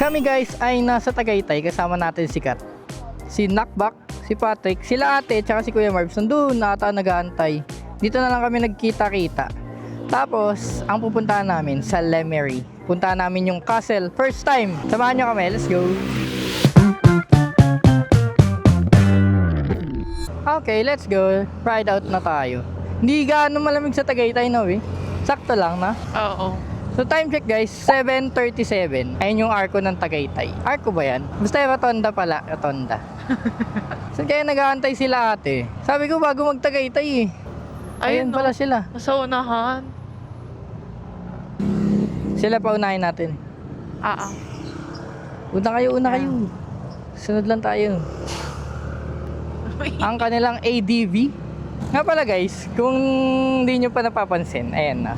Kami guys ay nasa Tagaytay, kasama natin si Kat, si Nakbak, si Patrick, sila ate, tsaka si Kuya Marbs. Nandun na ata nag-aantay. Dito na lang kami nagkita-kita. Tapos, ang pupuntahan namin sa Lemery. Puntahan namin yung castle. First time. Samahan nyo kami. Let's go. Okay, let's go. Ride out na tayo. Hindi gaano malamig sa Tagaytay na Sakto lang na. Oo. So time check guys, 7:37. Ayun yung arko ng Tagaytay. Arko ba yan? Basta yung Rotonda pala. Rotonda. So kaya nag-aantay sila ate. Sabi ko bago mag-Tagaytay Ayun no. pala sila. Sa unahan. Sila pa unahin natin. Una kayo. Sunod lang tayo. Ang kanilang ADV. Nga pala guys, kung hindi nyo pa napapansin, ayan na.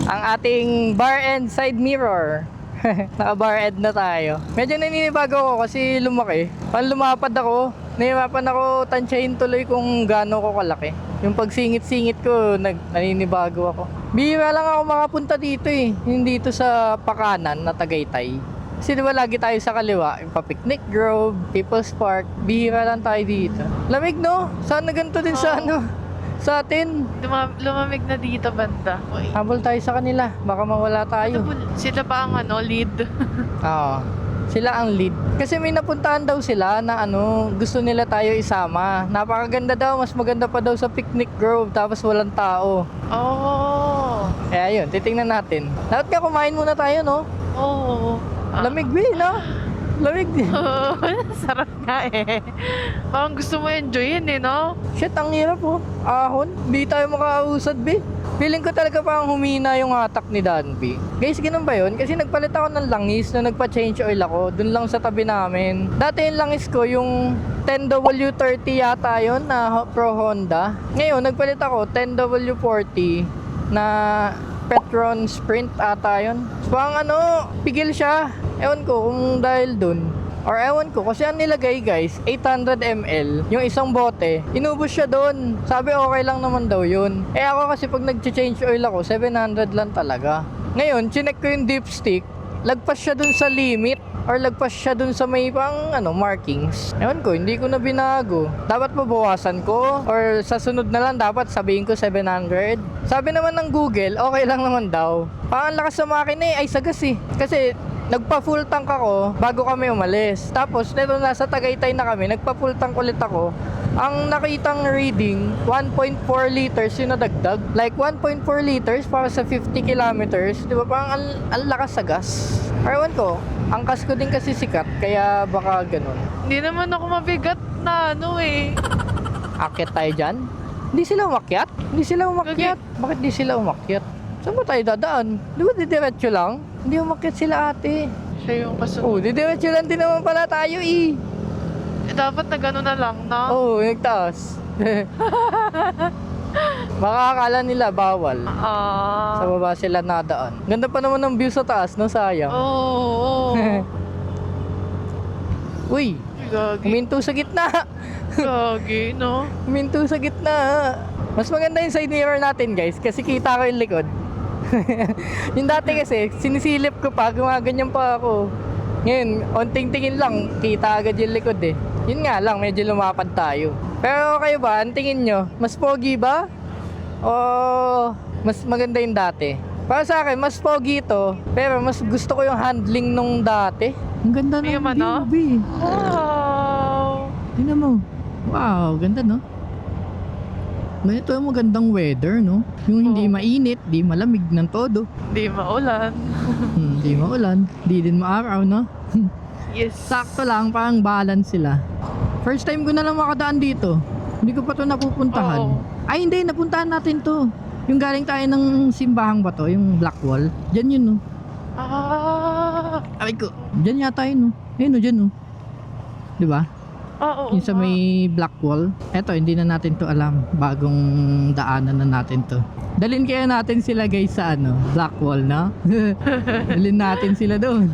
Ang ating bar end side mirror. Naka bar end na tayo. Medyo naninibago ako kasi lumaki. Pag lumapad ako, nahirapan ako tansyahin tuloy kung gaano ko kalaki. Yung pagsingit-singit ko, naninibago ako. Bihira lang ako makapunta dito Yung dito sa Pakanan na Tagaytay. Kasi diba lagi tayo sa kaliwa, yung pa-picnic grove, People's Park, bihira lang tayo dito. Lamig no? Sana ganito din sa sa atin. Lumamig na dito banda. Uy. Habol tayo sa kanila, baka mawala tayo. Sila pa ang lead. Oo, sila ang lead. Kasi may napuntahan daw sila na gusto nila tayo isama. Napakaganda daw, mas maganda pa daw sa picnic grove, tapos walang tao. Oh. Kaya yun, titingnan natin. Dapat nga kumain muna tayo no? Oo. Lamig no? Lamig din. Sarap nga Parang gusto mo enjoyin no? Shit, ang hirap Ahon, di tayo makausad Feeling ko talaga parang humina yung hatak ni Danby. Guys, ganun ba yun? Kasi nagpalit ako ng langis na nagpa-change oil ako. Dun lang sa tabi namin. Dati yung langis ko, yung 10W30 yata yun na Pro Honda. Ngayon, nagpalit ako 10W40 na Petron Sprint ata yun. So, parang pigil siya. Ewan ko kung dahil dun. Or ewan ko, kasi ang nilagay guys, 800 ml, yung isang bote, inubos siya doon. Sabi okay lang naman daw yun. Ako kasi pag nag-change oil ako, 700 lang talaga. Ngayon, chinek ko yung dipstick, lagpas siya doon sa limit, or lagpas siya doon sa may pang markings. Ewan ko, hindi ko na binago. Dapat mabawasan ko, or sa sunod na lang dapat sabihin ko 700. Sabi naman ng Google, okay lang naman daw. Parang lakas sa makina ay sagas Kasi nagpa full tank ako bago kami umalis. Tapos nito nasa Tagaytay na kami, nagpa full tank ulit ako. Ang nakitang reading 1.4 liters yung nadagdag. Like 1.4 liters para sa 50 kilometers. Di ba parang ang lakas sa gas. Ewan ko, angkas ko din kasi sikat, kaya baka ganun. Hindi naman ako mabigat na Akyat tayo dyan? Hindi sila umakyat? Bakit di sila umakyat? Saan ba tayo dadaan? Di ba didiretso lang? Hindi umakyat sila ate. Siya yung kasunod. Didiretso lang din naman pala tayo Dapat na gano'n na lang na. Nagtaas. Baka akala nila bawal. Sa baba sila nadaan. Ganda pa naman ng view sa taas, no? Sayang. Oo. Uy, Gagi. huminto sa gitna. Gagi, no? Huminto sa gitna. Mas maganda yung side mirror natin guys, kasi kita ko yung likod. Yung dati kasi, sinisilip ko pa, gumaganyan pa ako. Ngayon, onting tingin lang, kita agad yung likod Yun nga lang, medyo lumapad tayo. Pero kayo ba, ang tingin nyo, mas pogi ba? O mas maganda yung dati? Para sa akin, mas pogi ito, pero mas gusto ko yung handling nung dati. Ang ganda ng view, Wow! Tingnan mo. Wow, ganda no? Ito yung magandang weather, no? Yung hindi mainit, di malamig ng todo. Di maulan. Di maulan, di din maaraw, no? Yes. Sakto lang, parang balance sila. First time ko na lang makadaan dito. Hindi ko pa to napupuntahan. Oo. Ay hindi, napuntahan natin to. Yung galing tayo ng simbahang ba to, yung Black Wall. Diyan yun, no? Ay ko, diyan yata yun, no? Ayun, no, dyan, no? Diba? Oo. Yung sa may Black Wall. Eto, hindi na natin to alam. Bagong daanan na natin to. Dalhin kaya natin sila guys sa Black Wall, no? Dalhin natin sila doon.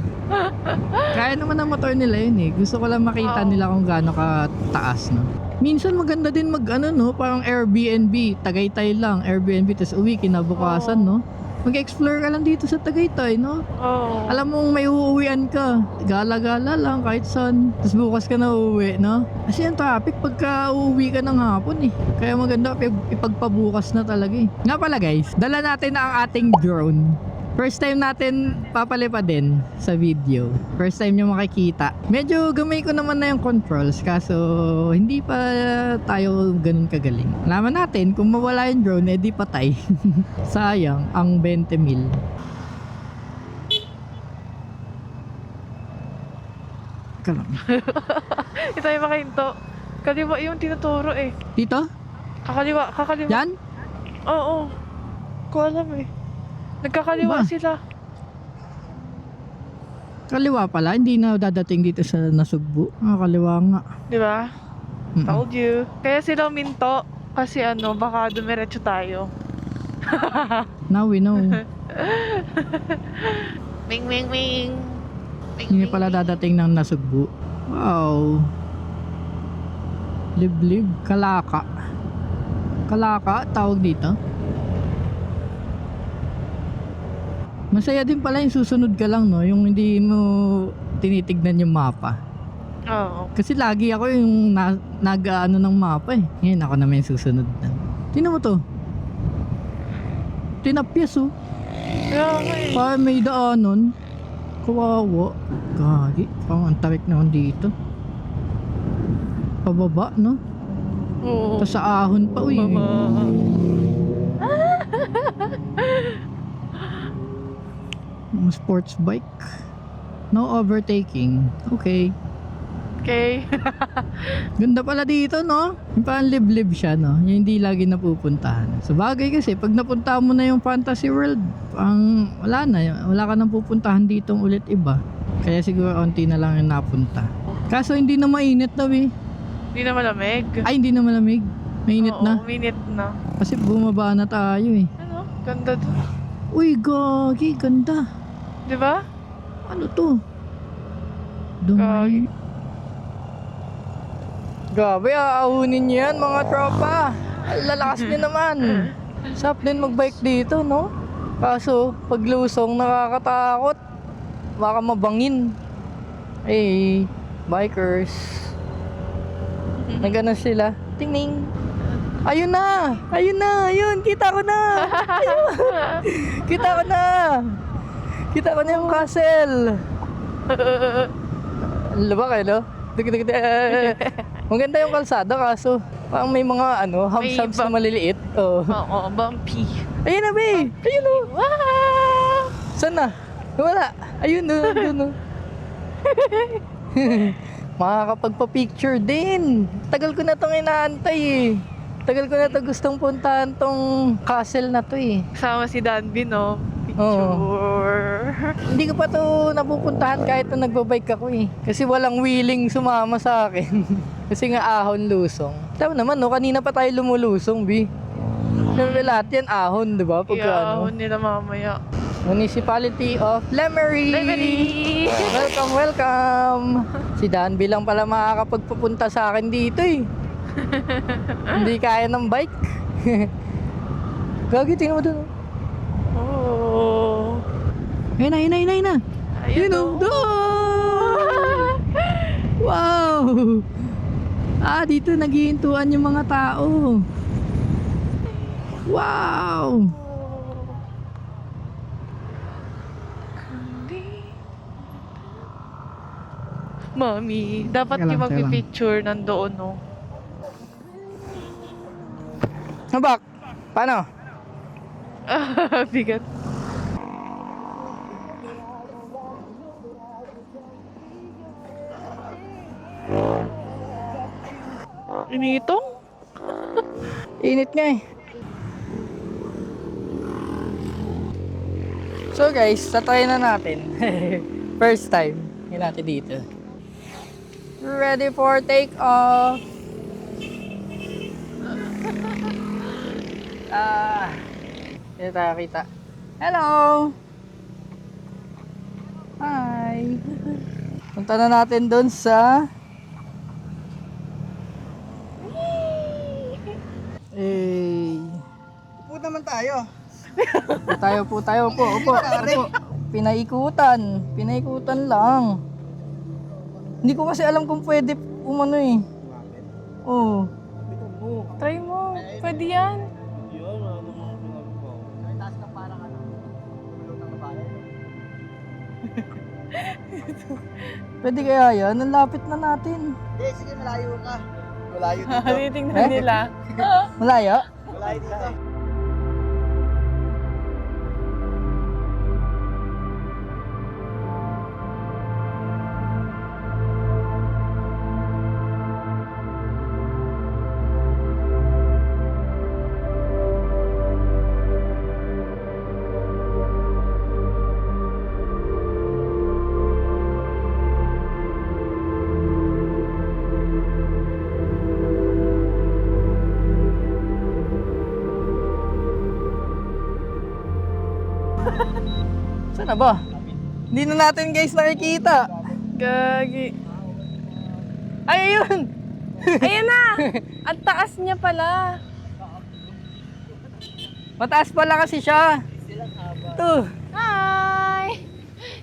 Kaya naman ang motor nila yun Gusto ko lang makita nila kung gaano kataas, no? Minsan maganda din no? Parang Airbnb. Tagaytay lang, Airbnb. Tapos uwi, kinabukasan, no? Mag-explore ka lang dito sa Tagaytay, no? Oo. Alam mong may uuwian ka. Gala-gala lang kahit saan. Tapos bukas ka na uuwi, no? Kasi yung traffic pagka uuwi ka ng hapon eh. Kaya maganda ipagpabukas na talaga eh. Nga pala guys, dala natin na ang ating drone. First time natin papalipad din sa video. First time nyo makikita. Medyo gamay ko naman na yung controls kaso hindi pa tayo ganun kagaling. Alaman natin kung mawala yung drone edi patay. Sayang ang 20 mil. Teka lang. Ito tayo makahinto. Kaliwa yung tinuturo eh. Dito? Kakaliwa. Yan? Oo. Ko alam eh. Nagkakaliwa Ba? sila. Kaliwa pala, hindi na dadating dito sa Nasugbu. Kaliwa nga. Di ba? Mm-mm. Told you. Kaya sila minto. Kasi baka dumiretso tayo. Now we know. Ming, ming, ming. Ming, Hindi ming, pala ming. dadating ng Nasugbu. Wow. Liblib. Kalaka. Kalaka, tawag dito. Masaya din pala yung susunod ka lang, no? Yung hindi mo tinitignan yung mapa. Oo. Kasi lagi ako yung nag-ano ng mapa eh. Ngayon ako naman yung susunod na. Tingnan mo to. Tinapyas oh. Kaya nga eh. Parang may daanon. Kawawa. Gagi. Parang ang tarik naman dito. Pababa, no? Oo. Tapos sa ahon pa, uy. Mga sports bike. No overtaking. Okay. Okay. Ganda pala dito, no? Yung parang liblib siya, no? Yung hindi lagi napupuntahan. Sa bagay kasi, pag napunta mo na yung Fantasy World, wala na. Wala ka nang pupuntahan ditong ulit iba. Kaya siguro onti na lang yung napunta. Kaso hindi na mainit daw eh. Hindi na malamig. Ay, hindi na malamig. Mainit Oo, na. minute na. Kasi bumaba na tayo eh. Ano? Ganda to. Uy, gagi, ganda. Di ba? Ano to? Dumay. Grabe, aahunin niyo yan mga tropa. Lalakas niyo naman. Sarap din magbike dito, no? Kaso, paglusong nakakatakot. Baka mabangin. Eh, bikers. Nagano sila. Tingning. Ayun na! Ayun na! Ayun! Kita ko na! Ayun. Kita ko na! Kita ko na yung castle! Laba kayo, no? Maganda yung kalsada kaso parang may mga hubs na maliliit. Oh. Oo, bumpy. Ayun na, be! Ayun o! Wow! Saan na? Wala! Ayun o! Doon o! Makakapagpa-picture din! Tagal ko na itong inaantay eh. Tagal ko na ito gustong puntahan tong castle na to eh. Kasama si Danby, no? Picture. Hindi ko pa to napupuntahan kahit na nagbabike ako eh. Kasi walang willing sumama sa akin. Kasi nga ahon lusong. Tama naman no, kanina pa tayo lumulusong, bi. Siyempre lahat yan ahon, di ba? Iahon nila mamaya. Municipality of Lemery! Lemery! Welcome, welcome! Si Danby lang pala makakapagpupunta sa akin dito eh. Hindi kaya ng bike. Gagi, tingnan mo dun. Oh. Ayun na, ayun na, ayun na, ayun na. Ayun Yun, o. oh. Doon! Wow! Dito naghihintuan yung mga tao. Wow! Mami, dapat Teka lang, yung teka lang. magpipicture nandoon, no? Nabak! Paano? Bigat. Initong? Init nga eh. So guys, tatry na natin. First time. Hindi natin dito. Ready for take off. Hindi tayo kita. Hello! Hi! Punta na natin doon sa Upo naman tayo. tayo po. Opo. Pinaikutan lang. Hindi ko kasi alam kung pwede umano eh. Oo. Try mo. Pwede yan. Pwede kaya yan? Ang lapit na natin. Hindi, sige, malayo ka. Malayo dito. Titingnan nila. Malaya? Malayo dito. Saan na ba? Hindi na natin guys nakikita. Gagi. Ay, ayun! Ayan na! Ang taas niya pala. Mataas pala kasi siya. Ito. Hi!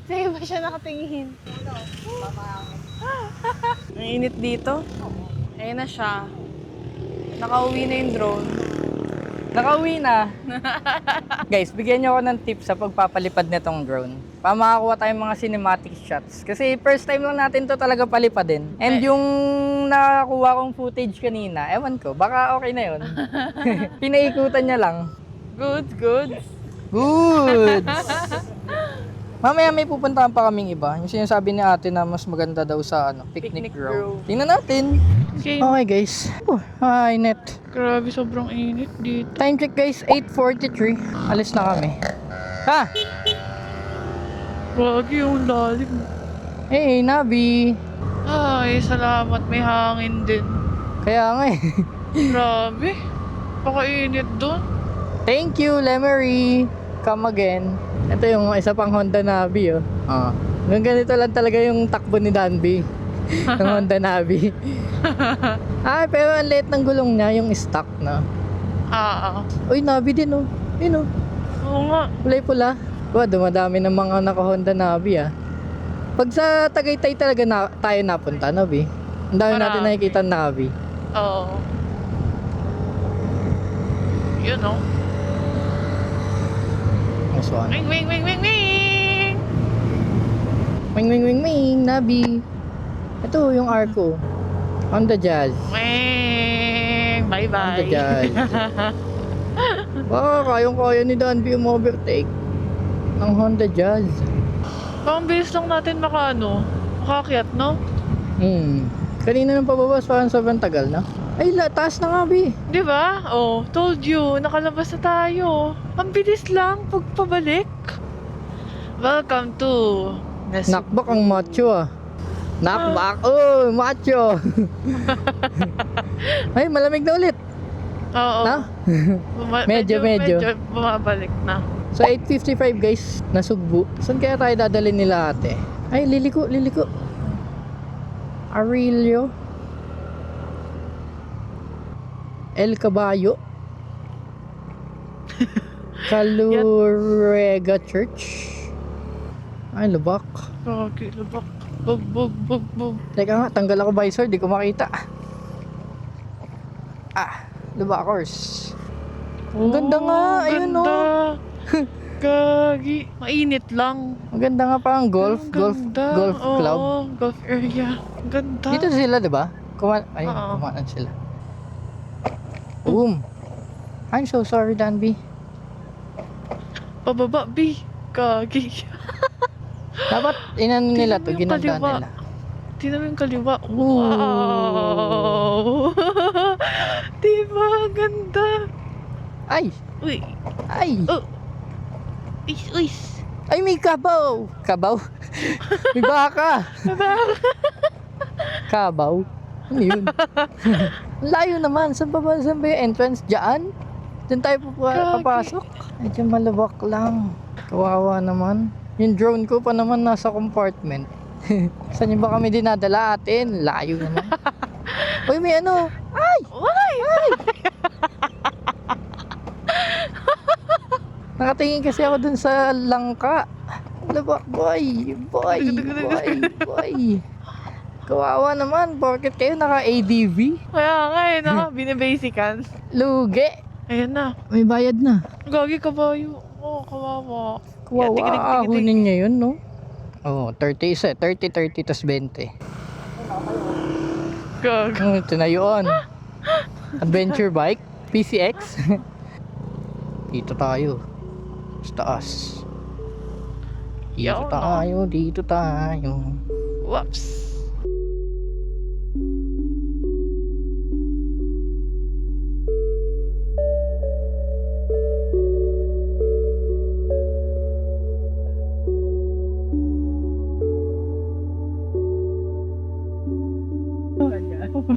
Sa'yo ba siya nakatingin? Ang init dito. Ayan na siya. Nakauwi na yung drone. Nakauwi na. Guys, bigyan niyo ako ng tips sa pagpapalipad nitong drone. Para makakuha tayong mga cinematic shots. Kasi first time lang natin to talaga palipadin. And yung nakakuha kong footage kanina, ewan ko, baka okay na yun. Pinaikutan niya lang. Good, good. Good! Mamaya may pupuntahan pa kaming iba. Yung sinasabi ni ate na mas maganda daw sa picnic Picnic ground. grove. Tingnan natin. Okay. Okay guys. Hi net. Grabe, sobrang init dito. Time check guys, 8:43. Alis na kami. Ha? Grabe, yung lalim. Hey, Nabi. Ay, salamat. May hangin din. Kaya nga eh. Grabe. Pakainit doon. Thank you, Lemery. Come again. Ito yung isa pang Honda Navi, oh. Ganito lang talaga yung takbo ni Danby. Ng Honda Navi. Ay, pero ang liit ng gulong niya, yung stock na. Uy, Navi din, oh. Yun, oh. Oo nga. Kulay pula. Wow, dumadami ng mga naka-Honda Navi, ah. Pag sa Tagaytay talaga tayo napunta, Navi. Ang dami natin Marami. nakikita Navi. Oo. Yun, oh. Nice one. Wing, wing, wing, wing, wing! Wing, wing, wing, wing, Navi. Ito, yung Arco. Honda Jazz. Wing! Bye-bye. Honda Jazz. Baka kayang-kaya ni Danby yung overtake ng Honda Jazz. Parang bilis lang natin makaakyat, no? Kanina nang pababas, parang sobrang tagal na. Ay, taas na nga, Bi. Di ba? Oh, told you, nakalabas na tayo. Ang bilis lang pagpabalik. Welcome to Knockback ang macho, ah. Knockback. Oh, macho. Ay, malamig na ulit. Oo. Na? Medyo. Bumabalik na. So, 8:55 guys, nasugbo. Saan kaya tayo dadalhin nila ate? Ay, liliko. Aurelio. El Caballo. Calurega Church. Ay, lubak. Okay, lubak. Bug. Teka nga, tanggal ako visor, di ko makita. Lubakers. Ang ganda nga, ayun no. Gagi. Mainit lang. Ang ganda nga parang golf Ang club. Oo, golf area. Ang ganda. Dito sila, di ba? Ayun, Oo. kumaan sila. Boom. I'm so sorry, Danby. Pababa, B. Gagi. Dapat inano nila to, Tingnan mo yung ginanda kaliwa. nila. Tingnan mo yung kaliwa. Ooh. Wow! Diba? Ang ganda. Ay! Uy. Ay! Oh. Uys. Ay, may kabaw! Kabaw? May baka! Kabaw? Ano yun? Ang layo naman. Saan ba yung entrance? Diyan? Diyan tayo papasok? Medyo malawak lang. Kawawa naman. Yung drone ko pa naman nasa compartment. Saan yung ba kami dinadala atin? Layo naman. Uy, may ano? Ay! Why? Nakatingin kasi ako dun sa langka. Ano ba? Boy! Kawawa naman. Bakit kayo naka-ADV? Kaya nga eh, binibasican. Lugi. Ayan na. May bayad na. Gagi kabayo. Oh, kawawa. Kawawa. Hunin niya yun, no? Oh, 30 isa. 30, tas 20. Gag. Tinayuan. Adventure bike. PCX. Dito tayo. Sa taas. Dito tayo. Whoops.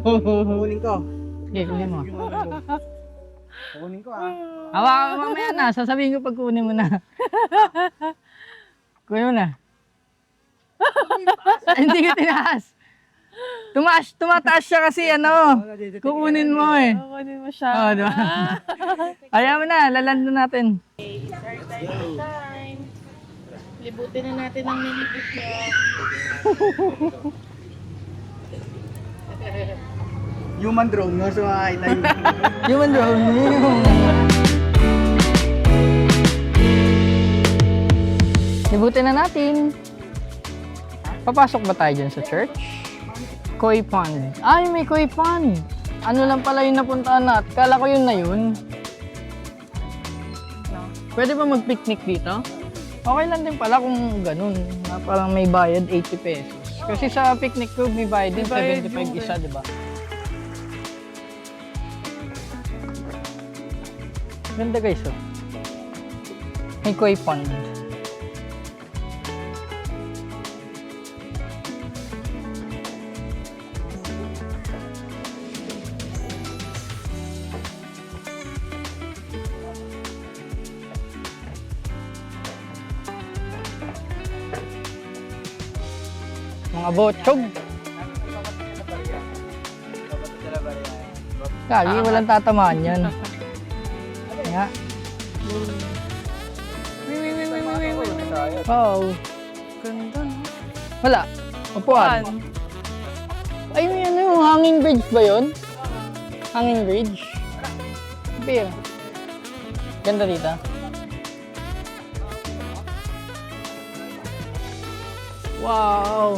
Kukunin ko. Okay, kunin mo. Kukunin ko ah. Hawakan mo mamaya na. Sasabihin ko pag kunin mo na. Kunin mo na. Hindi ko tinaas. Tumataas siya kasi ano. Kukunin mo eh. Kukunin mo siya. Oo, diba? Ayaw mo na, lalando natin. Time. Libutin na natin ang minibus niya. Human drone, no? So makakita yung... Human drone. Libutin na natin. Papasok ba tayo dyan sa church? Koi Pond. Ay, may Koi Pond. Ano lang pala yung napuntaan natin. Kala ko yun na yun. Pwede ba mag-picnic dito? Okay lang din pala kung ganun. Na parang may bayad 80 pesos. Kasi sa picnic club may bayad din May bayad 75 yung isa, di ba? Ganda guys, oh. May Koi Pond. Mga botsog. Kagi, walang tatamaan yan. Nga. Oo. Ganda, no? Wala. Upuan. Ay, may ano yung hanging bridge ba yun? Hanging bridge? Beer. Ganda dito. Wow.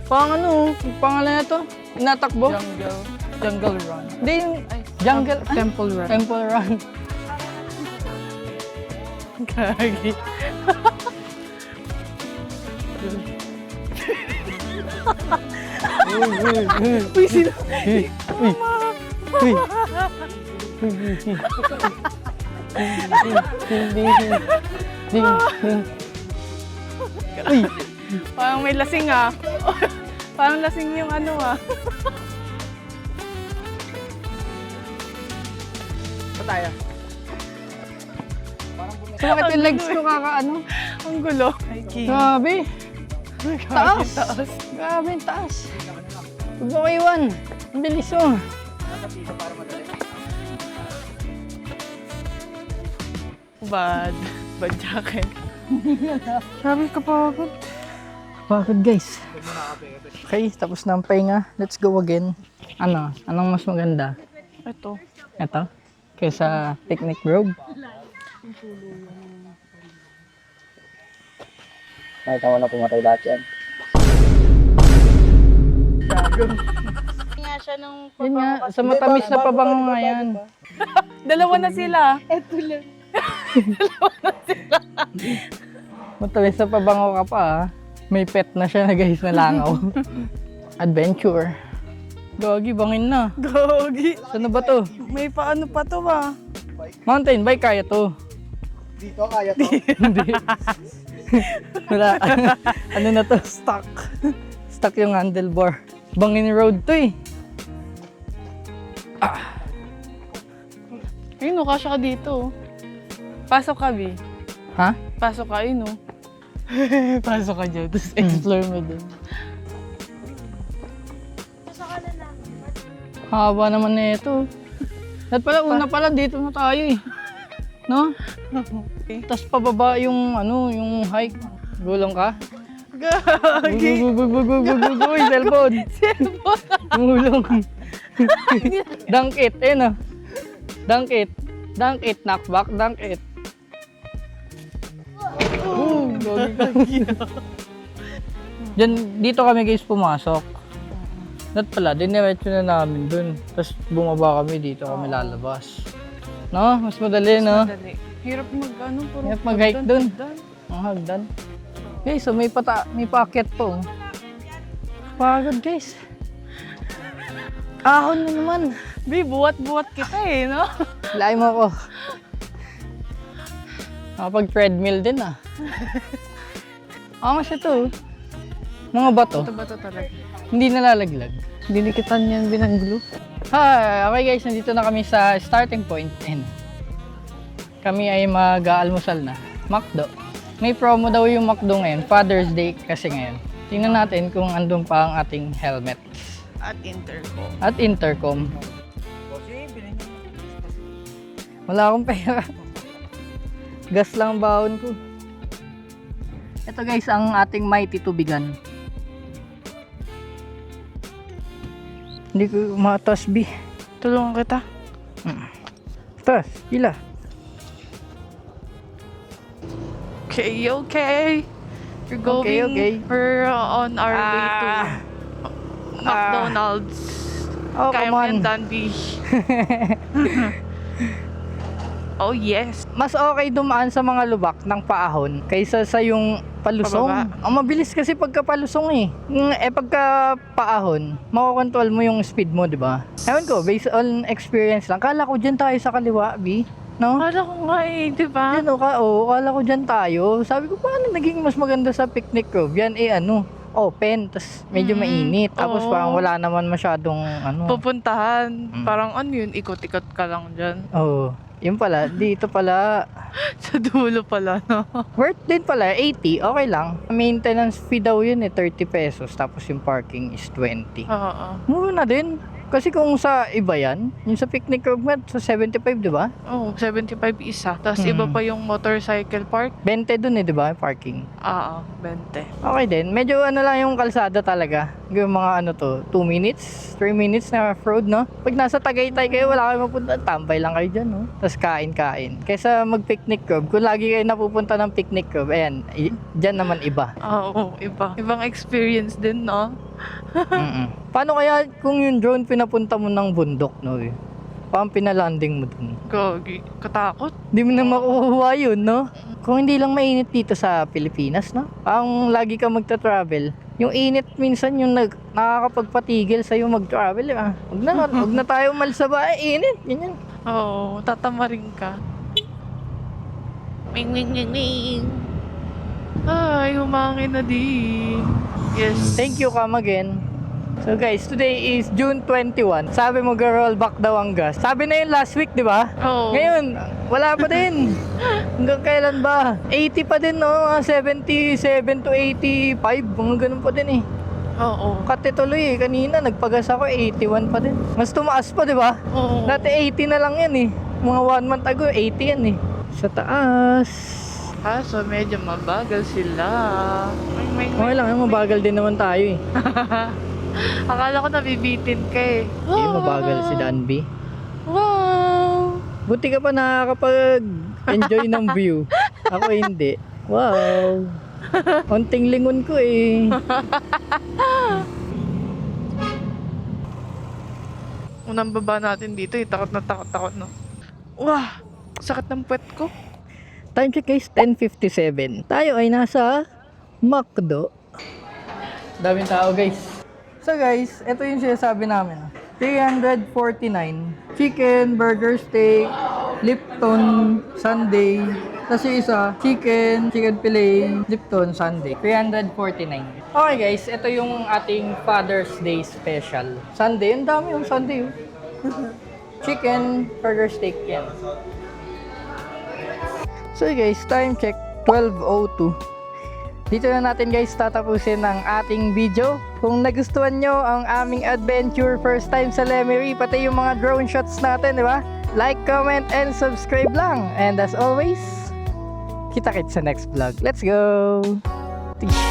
Pang ano, pangalan na to? Inatakbo? Jungle Run. Hindi yung jungle. Temple Run. Temple Run. Gagi. Uy, sino? Uy. Uy. Uy. Parang may lasing ah. Parang lasing yung ano ah. Saan tayo? Sumakit yung legs ko kakaano. Ang gulo. Ay, King. Grabe. Taas. Grabe, taas. Huwag mo iwan. Ang bilis mo. Bad. Bad jacket. Sabi kapagod. Bakit guys? Okay, tapos na ang pahinga. Let's go again. Ano? Anong mas maganda? Ito. Ito? Kaysa picnic grove? Nakita mo na pumatay lahat yan. Nga siya nung Yun nga, sa matamis na pabango nga yan. dalawa na sila. Eto lang. Matamis na pabango ka pa ah. May pet na siya na guys na langaw. Adventure. Gagi, bangin na. Gogi. Saan na ba to? May paano pa to ba? Mountain bike, kaya to. Dito, kaya to. Hindi. Wala. Ano na to? Stuck. Stuck yung handlebar. Bangin road to eh. Ayun, kasya ka dito. Pasok ka, Bi. Ha? Pasok ka, ayun, Pasok ka dyan, tapos explore mo dun. Haba naman na ito. At pala, una pala dito na tayo eh. No? Tapos pababa yung yung hike. Gulong ka? Gagi. Uy, cellphone. Gulong. Dunk it, Dunk it. Dunk it, knockback, dunk it. Dito kami guys pumasok. Not pala, diniretso na namin dun. Tapos bumaba kami dito kami lalabas. No? Mas madali, no? Madali. Hirap puro Hirap mag-hike dun. hagdan. Ang hagdan. Guys, so may paakyat po. Pagod guys. Ahon na naman. Bi, buwat-buwat kita no? Laay mo ako. Nakapag-treadmill din Angas ito. Mga bato. Ito ba ito talaga? Hindi nalalaglag. Dinikitan yan binanggulo. Hi! Okay guys, nandito na kami sa starting point. And kami ay mag-aalmusal na. McDo. May promo daw yung McDo ngayon. Father's Day kasi ngayon. Tingnan natin kung andun pa ang ating helmet. At intercom. At intercom. Wala akong pera. Gas lang ang baon ko. Ito guys, ang ating mighty tubigan. Hindi ko matas, B. Tulungan kita. Tas, ila. Okay. We're going, Okay. we're on our way to McDonald's. Oh, Kaya come mo on. yan, Danby. Oh, yes. Mas okay dumaan sa mga lubak ng paahon kaysa sa yung palusong. Pababa. Ang mabilis kasi pagka palusong pagka paahon, makokontrol mo yung speed mo, di ba? Ewan ko, based on experience lang. Kala ko dyan tayo sa kaliwa, B. No? Kala ko nga di ba? Yan kala ko dyan tayo. Sabi ko, paano naging mas maganda sa picnic ko? Yan open, tas medyo mainit. Tapos Oo. parang wala naman masyadong Pupuntahan. Parang yun, ikot-ikot ka lang dyan. Yun pala, dito pala, Sa dulo pala, no? worth din pala, 80, okay lang. Maintenance fee daw yun 30 pesos, tapos yung parking is 20. Oo. Mura na din. Kasi kung sa iba yan, yung sa picnic movement, sa 75, di ba? Oh, 75 isa. Tapos iba pa yung motorcycle park. 20 dun di ba, yung parking. Oo, 20. Okay din. Medyo lang yung kalsada talaga. Yung mga 2 minutes, 3 minutes na off-road, no? Pag nasa Tagaytay kayo, wala kayo mapunta, tambay lang kayo dyan, no? Tapos kain-kain. Kaysa mag-picnic club, kung lagi kayo napupunta ng picnic club, ayan, dyan naman iba. Oo, iba. Ibang experience din, no? Paano kaya kung yung drone pinapunta mo ng bundok, no? Paano pinalanding mo dun? Gagi. Katakot. Hindi mo na makukuha yun, no? Kung hindi lang mainit dito sa Pilipinas, no? Ang lagi ka magta-travel. Yung init minsan yung nakakapagpatigil sa'yo mag-travel, Huwag na tayo umalis sa bahay, init, ganyan. Oo, tatamarin ka. Ming, ming, ming, ming. Ay, humangin na din. Yes. Thank you, come again. So guys, today is June 21. Sabi mo, roll back daw ang gas. Sabi na yun last week, di ba? Oo. Ngayon, wala pa din. Hanggang kailan ba? 80 pa din, no? 77 to 85. Mga ganun pa din Oo. Kate tuloy kanina nagpagas ako 81 pa din. Mas tumaas pa, di ba? Oo. Dati 80 na lang yan Mga 1 month ago, 80 yan Sa taas. So medyo mabagal sila. Okay lang, mabagal din naman tayo Akala ko nabibitin ka Hindi, mabagal si Danby. Wow! Buti ka pa nakakapag-enjoy ng view. Ako hindi. Wow! Konting lingon ko Unang baba natin dito, takot na takot, no? Wah! Sakit ng puwet ko. Time check guys, 10:57. Tayo ay nasa McDo. Daming tao guys. So guys, ito yung sinasabi namin. 349. Chicken, burger, steak, Lipton, sundae. Tapos yung isa, chicken fillet, Lipton, sundae. 349. Okay guys, ito yung ating Father's Day special. Sundae, ang dami yung sundae. Chicken, burger, steak yan. So guys, time check, 12:02. Dito na natin guys tatapusin ang ating video. Kung nagustuhan nyo ang aming adventure first time sa Lemery, pati yung mga drone shots natin, di ba? Like, comment, and subscribe lang. And as always, Kita-kits sa next vlog. Let's go! Tish!